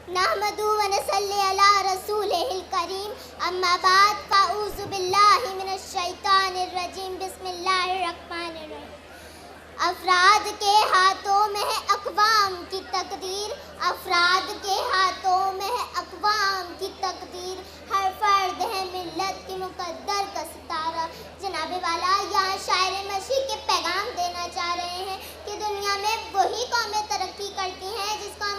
نحمدہ و نصلی علی رسولہ الکریم، اما بعد فاعوذ باللہ من الشیطان الرجیم، بسم اللہ الرحمن الرحیم۔ افراد کے ہاتھوں میں ہے اقوام کی تقدیر، افراد کے ہاتھوں میں ہے اقوام کی تقدیر، ہر فرد ہے ملت کی مقدر کا ستارہ۔ جناب والا یہاں شاعر مشرق کے پیغام دینا چاہ رہے ہیں کہ دنیا میں وہی قومیں ترقی کرتی ہیں جس کو